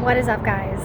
What is up, guys?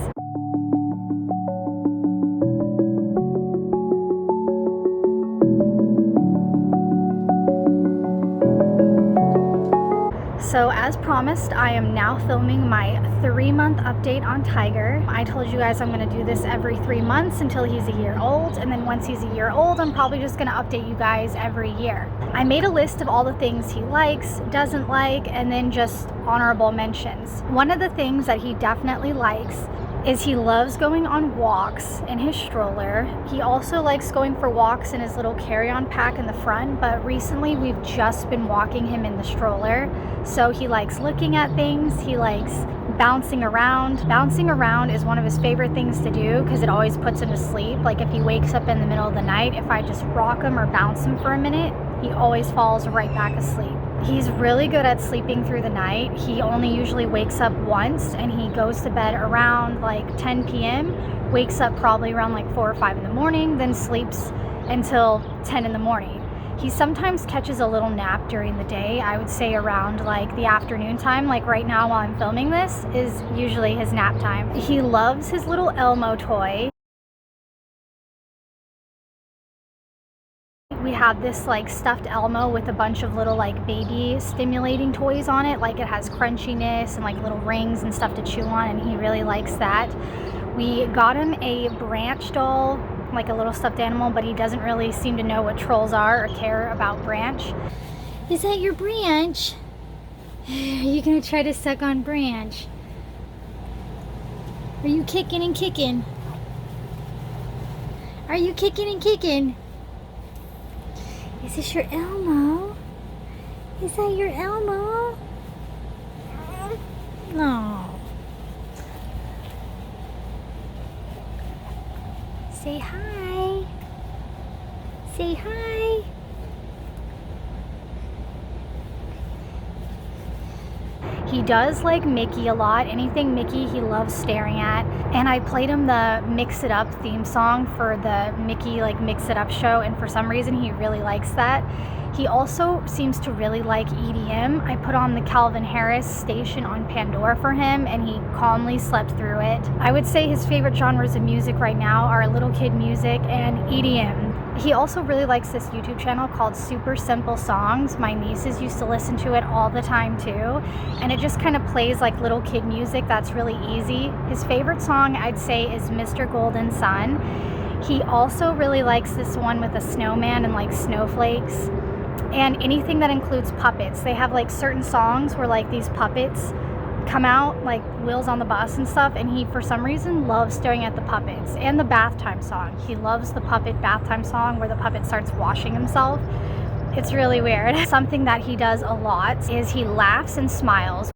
So as promised, I am now filming my 3-month update on Tiger. I told you guys I'm going to do this every 3 months until he's a year old, and then once he's a year old, I'm probably just going to update you guys every year. I made a list of all the things he likes, doesn't like, and then just honorable mentions. One of the things that he definitely likes is he loves going on walks in his stroller. He also likes going for walks in his little carry-on pack in the front, but recently we've just been walking him in the stroller. So he likes looking at things, he likes bouncing around. Bouncing around is one of his favorite things to do because it always puts him to sleep. Like if he wakes up in the middle of the night, if I just rock him or bounce him for a minute, he always falls right back asleep. He's really good at sleeping through the night. He only usually wakes up once, and he goes to bed around like 10 p.m., wakes up probably around like 4 or 5 in the morning, then sleeps until 10 in the morning. He sometimes catches a little nap during the day. I would say around like the afternoon time, like right now while I'm filming this, is usually his nap time. He loves his little Elmo toy. We have this like stuffed Elmo with a bunch of little like baby stimulating toys on it. Like it has crunchiness and like little rings and stuff to chew on, and he really likes that. We got him a Branch doll, like a little stuffed animal, but he doesn't really seem to know what trolls are or care about Branch. Is that your Branch? Are you gonna try to suck on Branch? Are you kicking and kicking? Are you kicking and kicking? Is this your Elmo? Is that your Elmo? No. Say hi. Say hi. He does like Mickey a lot. Anything Mickey he loves staring at. And I played him the Mix It Up theme song for the Mickey like Mix It Up show, and for some reason he really likes that. He also seems to really like EDM. I put on the Calvin Harris station on Pandora for him, and he calmly slept through it. I would say his favorite genres of music right now are little kid music and EDM. He also really likes this YouTube channel called Super Simple Songs. My nieces used to listen to it all the time too, and it just kind of plays like little kid music that's really easy. His favorite song I'd say is Mr. Golden Sun. He also really likes this one with a snowman and like snowflakes and anything that includes puppets. They have like certain songs where like these puppets come out, like Wheels on the Bus and stuff, and he for some reason loves staring at the puppets. And the bath time song, he loves the puppet bath time song where the puppet starts washing himself. It's really weird. Something that he does a lot is he laughs and smiles.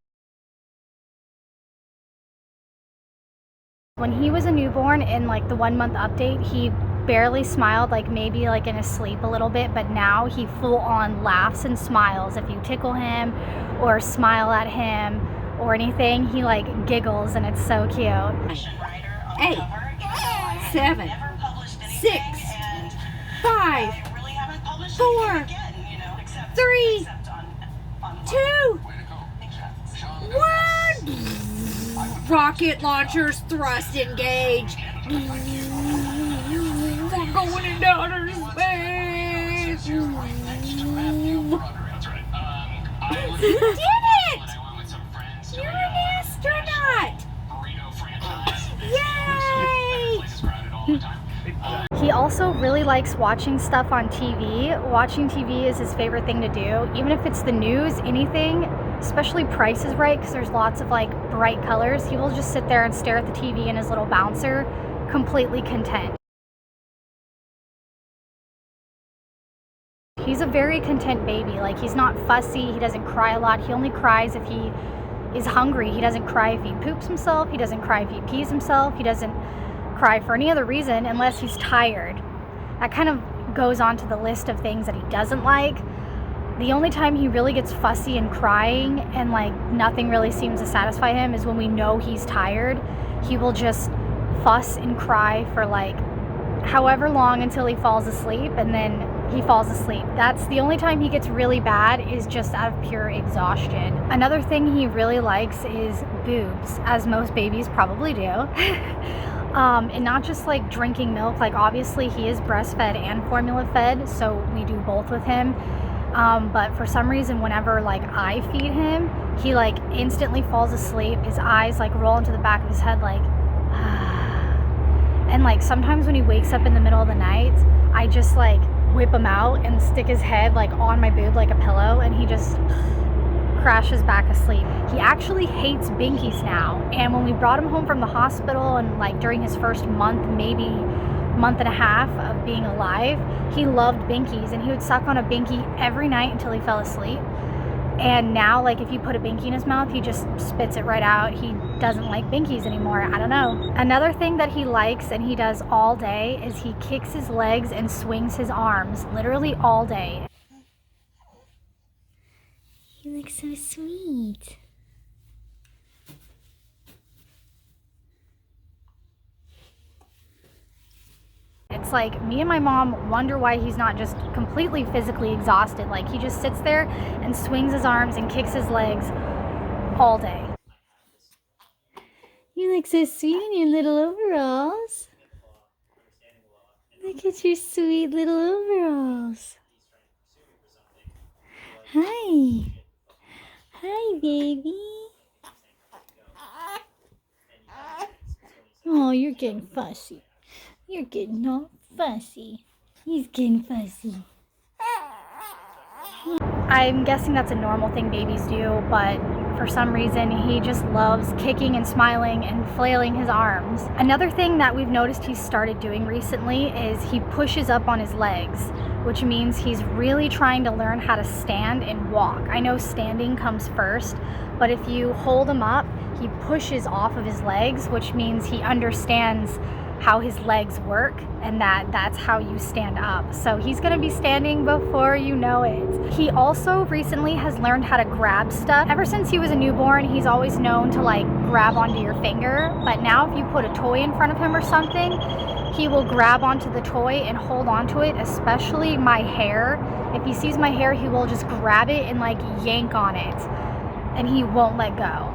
When he was a newborn in like the 1-month update, he barely smiled, like maybe like in his sleep a little bit, but now he full on laughs and smiles. If you tickle him or smile at him or anything, he like giggles, and it's so cute. 8, 7, 6, 5, 4, 3, 2, 1. Rocket launchers thrust engaged. We're going into outer space. You did it! You're an astronaut! Yay! He also really likes watching stuff on TV. Watching TV is his favorite thing to do. Even if it's the news, anything, especially Price is Right, because there's lots of like bright colors, he will just sit there and stare at the TV in his little bouncer, completely content. He's a very content baby. Like he's not fussy, he doesn't cry a lot. He only cries if he is hungry. He doesn't cry if he poops himself. He doesn't cry if he pees himself. He doesn't cry for any other reason unless he's tired. That kind of goes on to the list of things that he doesn't like. The only time he really gets fussy and crying and like nothing really seems to satisfy him is when we know he's tired. He will just fuss and cry for like however long until he falls asleep, and then he falls asleep. That's the only time he gets really bad, is just out of pure exhaustion. Another thing he really likes is boobs, as most babies probably do. And not just like drinking milk, like obviously he is breastfed and formula fed, so we do both with him. But for some reason, whenever like I feed him, he like instantly falls asleep. His eyes like roll into the back of his head like and like sometimes when he wakes up in the middle of the night, I just like whip him out and stick his head like on my boob like a pillow, and he just crashes back asleep. He actually hates binkies now, and when we brought him home from the hospital and like during his first month, maybe month and a half of being alive, he loved binkies, and he would suck on a binky every night until he fell asleep. And now, like, if you put a binky in his mouth, he just spits it right out. He doesn't like binkies anymore. I don't know. Another thing that he likes and he does all day is he kicks his legs and swings his arms, literally all day. You look so sweet. It's like me and my mom wonder why he's not just completely physically exhausted. Like, he just sits there and swings his arms and kicks his legs all day. You look so sweet in your little overalls. Look at your sweet little overalls. Hi. Hi, baby. Oh, you're getting fussy. You're getting all fussy. He's getting fussy. I'm guessing that's a normal thing babies do, but for some reason he just loves kicking and smiling and flailing his arms. Another thing that we've noticed he's started doing recently is he pushes up on his legs, which means he's really trying to learn how to stand and walk. I know standing comes first, but if you hold him up, he pushes off of his legs, which means he understands how his legs work, and that's how you stand up. So he's gonna be standing before you know it. He also recently has learned how to grab stuff. Ever since he was a newborn, he's always known to like grab onto your finger, but now if you put a toy in front of him or something, he will grab onto the toy and hold onto it, especially my hair. If he sees my hair, he will just grab it and like yank on it, and he won't let go.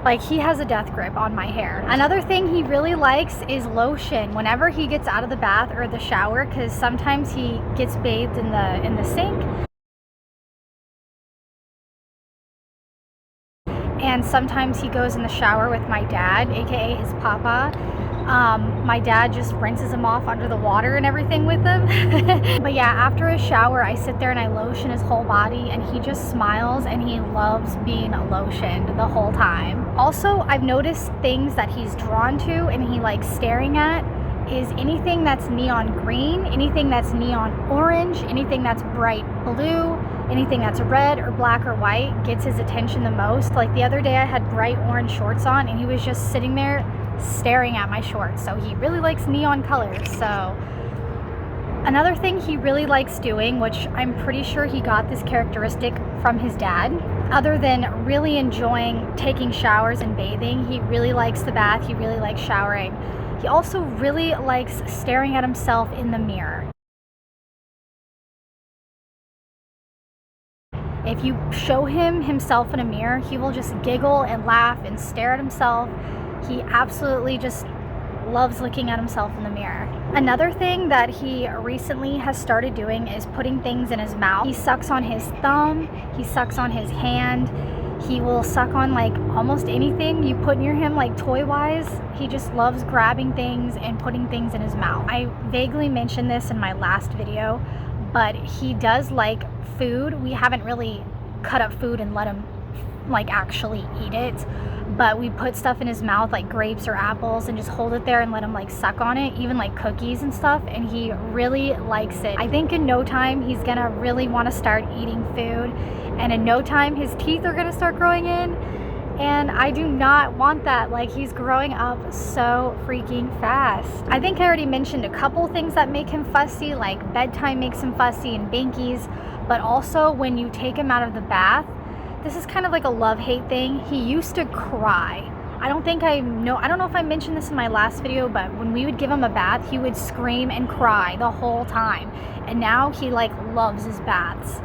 Like, he has a death grip on my hair. Another thing he really likes is lotion whenever he gets out of the bath or the shower, because sometimes he gets bathed in the sink, and sometimes he goes in the shower with my dad, aka his papa. My dad just rinses him off under the water and everything with him. But yeah, after a shower, I sit there and I lotion his whole body, and he just smiles and he loves being lotioned the whole time. Also, I've noticed things that he's drawn to and he likes staring at is anything that's neon green, anything that's neon orange, anything that's bright blue, anything that's red or black or white gets his attention the most. Like the other day I had bright orange shorts on and he was just sitting there staring at my shorts. So he really likes neon colors. So another thing he really likes doing, which I'm pretty sure he got this characteristic from his dad, other than really enjoying taking showers and bathing, he really likes the bath, he really likes showering. He also really likes staring at himself in the mirror. If you show him himself in a mirror, he will just giggle and laugh and stare at himself. He absolutely just loves looking at himself in the mirror. Another thing that he recently has started doing is putting things in his mouth. He sucks on his thumb, he sucks on his hand, he will suck on like almost anything you put near him, like toy-wise. He just loves grabbing things and putting things in his mouth. I vaguely mentioned this in my last video, but he does like food. We haven't really cut up food and let him like actually eat it, but we put stuff in his mouth like grapes or apples and just hold it there and let him like suck on it, even like cookies and stuff, and he really likes it. I think in no time he's gonna really want to start eating food, and in no time his teeth are gonna start growing in, and I do not want that. Like, he's growing up so freaking fast. I think I already mentioned a couple things that make him fussy, like bedtime makes him fussy and binkies, but also when you take him out of the bath, this is kind of like a love-hate thing. He used to cry I don't know if I mentioned this in my last video, but when we would give him a bath, he would scream and cry the whole time. And now he like loves his baths.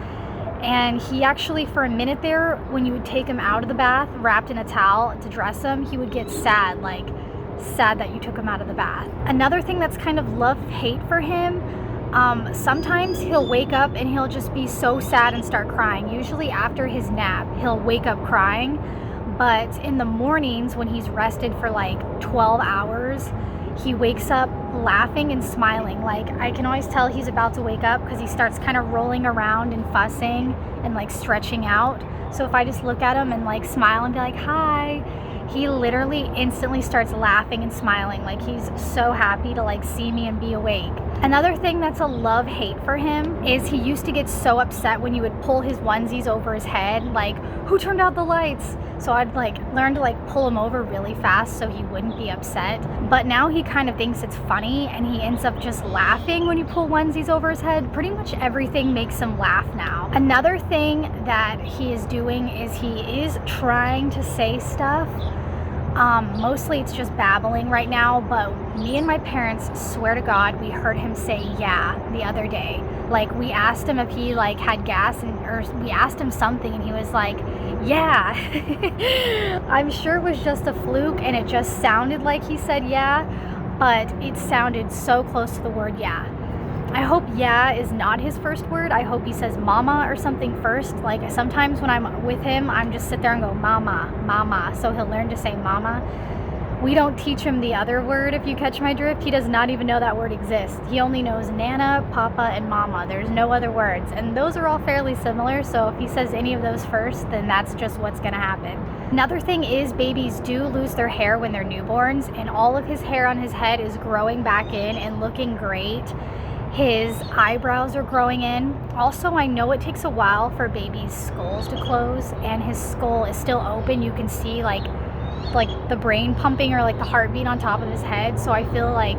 And he actually, for a minute there, when you would take him out of the bath, wrapped in a towel to dress him, he would get sad, like sad that you took him out of the bath. Another thing that's kind of love-hate for him, sometimes he'll wake up and he'll just be so sad and start crying. Usually after his nap, he'll wake up crying. But in the mornings when he's rested for like 12 hours, he wakes up laughing and smiling. Like I can always tell he's about to wake up because he starts kind of rolling around and fussing and like stretching out. So if I just look at him and like smile and be like, hi, he literally instantly starts laughing and smiling. Like he's so happy to like see me and be awake. Another thing that's a love-hate for him is he used to get so upset when you would pull his onesies over his head, like, who turned out the lights? So I'd like learn to like pull him over really fast so he wouldn't be upset. But now he kind of thinks it's funny and he ends up just laughing when you pull onesies over his head. Pretty much everything makes him laugh now. Another thing that he is doing is he is trying to say stuff. Mostly it's just babbling right now, but me and my parents swear to God we heard him say yeah the other day. Like we asked him if he like had gas or we asked him something and he was like, yeah. I'm sure it was just a fluke and it just sounded like he said yeah, but it sounded so close to the word yeah. I hope yeah is not his first word. I hope he says mama or something first. Like sometimes when I'm with him, I'm just sit there and go mama, mama. So he'll learn to say mama. We don't teach him the other word, if you catch my drift. He does not even know that word exists. He only knows nana, papa, and mama. There's no other words. And those are all fairly similar. So if he says any of those first, then that's just what's gonna happen. Another thing is babies do lose their hair when they're newborns, and all of his hair on his head is growing back in and looking great. His eyebrows are growing in. Also, I know it takes a while for babies' skulls to close, and his skull is still open. You can see like the brain pumping or like the heartbeat on top of his head. So I feel like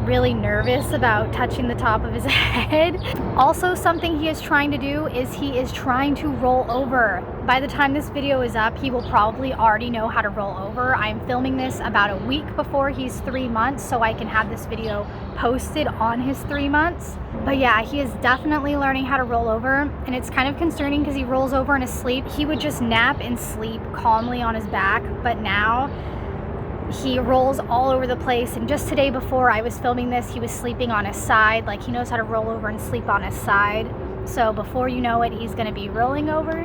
really nervous about touching the top of his head. Also, something he is trying to do is he is trying to roll over. By the time this video is up, he will probably already know how to roll over. I'm filming this about a week before he's 3 months, so I can have this video posted on his 3 months. But yeah, he is definitely learning how to roll over, and it's kind of concerning because he rolls over in his sleep. He would just nap and sleep calmly on his back, but now he rolls all over the place. And just today before I was filming this, he was sleeping on his side. Like he knows how to roll over and sleep on his side. So before you know it, he's gonna be rolling over,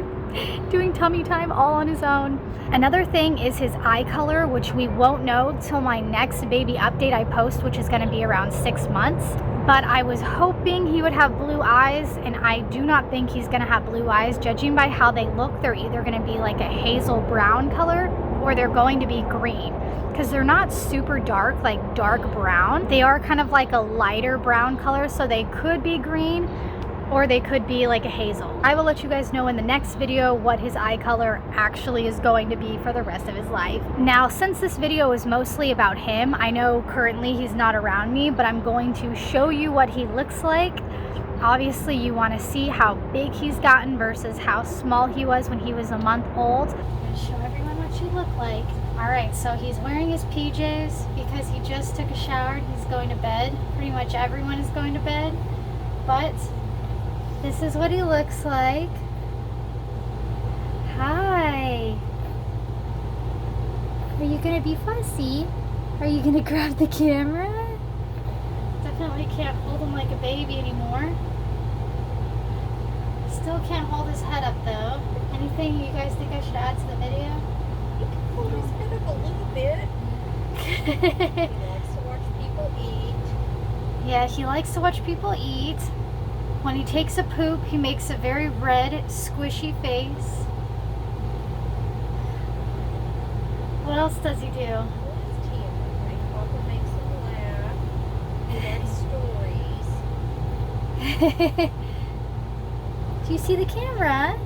doing tummy time all on his own. Another thing is his eye color, which we won't know till my next baby update I post, which is gonna be around 6 months. But I was hoping he would have blue eyes, and I do not think he's gonna have blue eyes. Judging by how they look, they're either gonna be like a hazel brown color or they're going to be green, because they're not super dark, like dark brown. They are kind of like a lighter brown color, so they could be green or they could be like a hazel. I will let you guys know in the next video what his eye color actually is going to be for the rest of his life. Now, since this video is mostly about him, I know currently he's not around me, but I'm going to show you what he looks like. Obviously, you want to see how big he's gotten versus how small he was when he was a month old. I'm gonna show everyone what you look like. All right, so he's wearing his PJs because he just took a shower and he's going to bed. Pretty much everyone is going to bed, but this is what he looks like. Hi. Are you gonna be fussy? Are you gonna grab the camera? Definitely can't hold him like a baby anymore. Still can't hold his head up though. Anything you guys think I should add to the video? You can hold his head up a little bit. He likes to watch people eat. Yeah, he likes to watch people eat. When he takes a poop, he makes a very red, squishy face. What else does he do? What is Tim? Papa makes him laugh. He likes stories. Do you see the camera?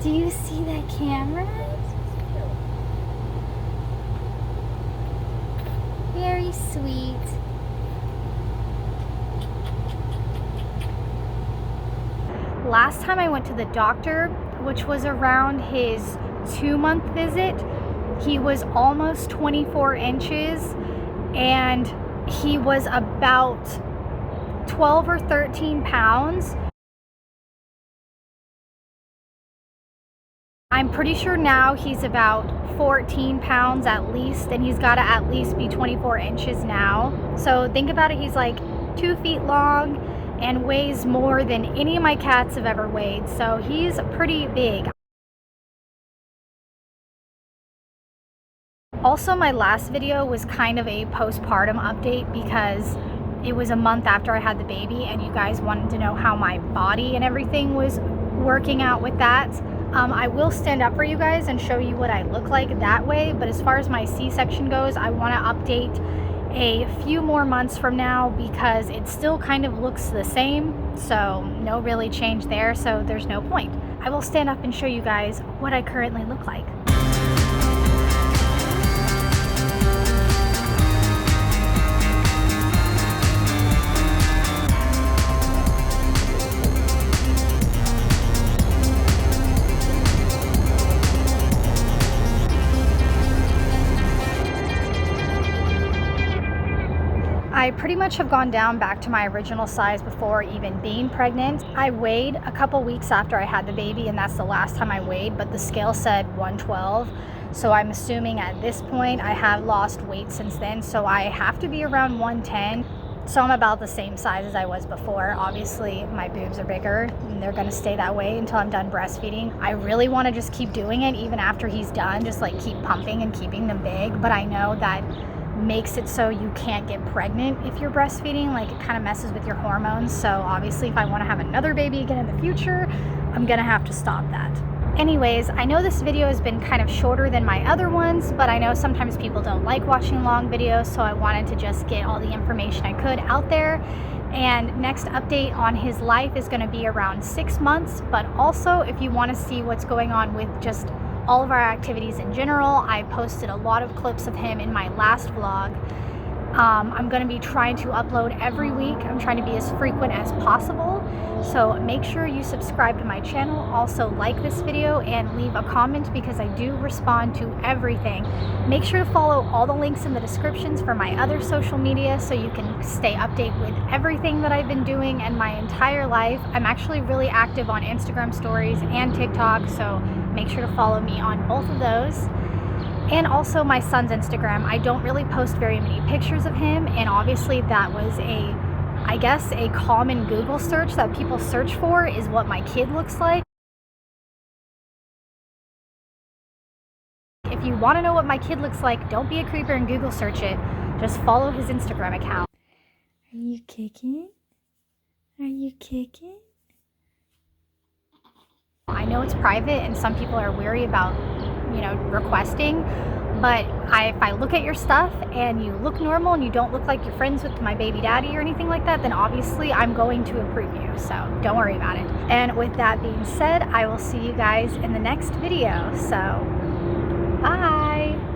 Do you see that camera? Very sweet. Last time I went to the doctor, which was around his 2-month visit, he was almost 24 inches and he was about 12 or 13 pounds. I'm pretty sure now he's about 14 pounds at least, and he's got to at least be 24 inches now. So think about it, he's like 2 feet long and weighs more than any of my cats have ever weighed. So he's pretty big. Also, my last video was kind of a postpartum update because it was a month after I had the baby and you guys wanted to know how my body and everything was working out with that. I will stand up for you guys and show you what I look like that way, but as far as my C-section goes, I want to update a few more months from now because it still kind of looks the same, so no really change there, so there's no point. I will stand up and show you guys what I currently look like. I pretty much have gone down back to my original size before even being pregnant. I weighed a couple weeks after I had the baby, and that's the last time I weighed, but the scale said 112. So I'm assuming at this point I have lost weight since then, so I have to be around 110. So I'm about the same size as I was before. Obviously my boobs are bigger and they're gonna stay that way until I'm done breastfeeding. I really want to just keep doing it even after he's done, just like keep pumping and keeping them big, but I know that makes it so you can't get pregnant if you're breastfeeding. Like, it kind of messes with your hormones. So obviously if I want to have another baby again in the future, I'm gonna have to stop that. Anyways, I know this video has been kind of shorter than my other ones, but I know sometimes people don't like watching long videos, so I wanted to just get all the information I could out there. And next update on his life is going to be around 6 months, but also if you want to see what's going on with just all of our activities in general, I posted a lot of clips of him in my last vlog. I'm going to be trying to upload every week. I'm trying to be as frequent as possible. So make sure you subscribe to my channel. Also like this video and leave a comment because I do respond to everything. Make sure to follow all the links in the descriptions for my other social media so you can stay updated with everything that I've been doing and my entire life. I'm actually really active on Instagram stories and TikTok, so make sure to follow me on both of those. And also my son's Instagram. I don't really post very many pictures of him, and obviously that was I guess a common Google search that people search for is what my kid looks like. If you want to know what my kid looks like, don't be a creeper and Google search it. Just follow his Instagram account. Are you kicking? Are you kicking? I know it's private and some people are weary about, requesting, but if I look at your stuff and you look normal and you don't look like you're friends with my baby daddy or anything like that, then obviously I'm going to approve you, so don't worry about it. And with that being said, I will see you guys in the next video, so bye!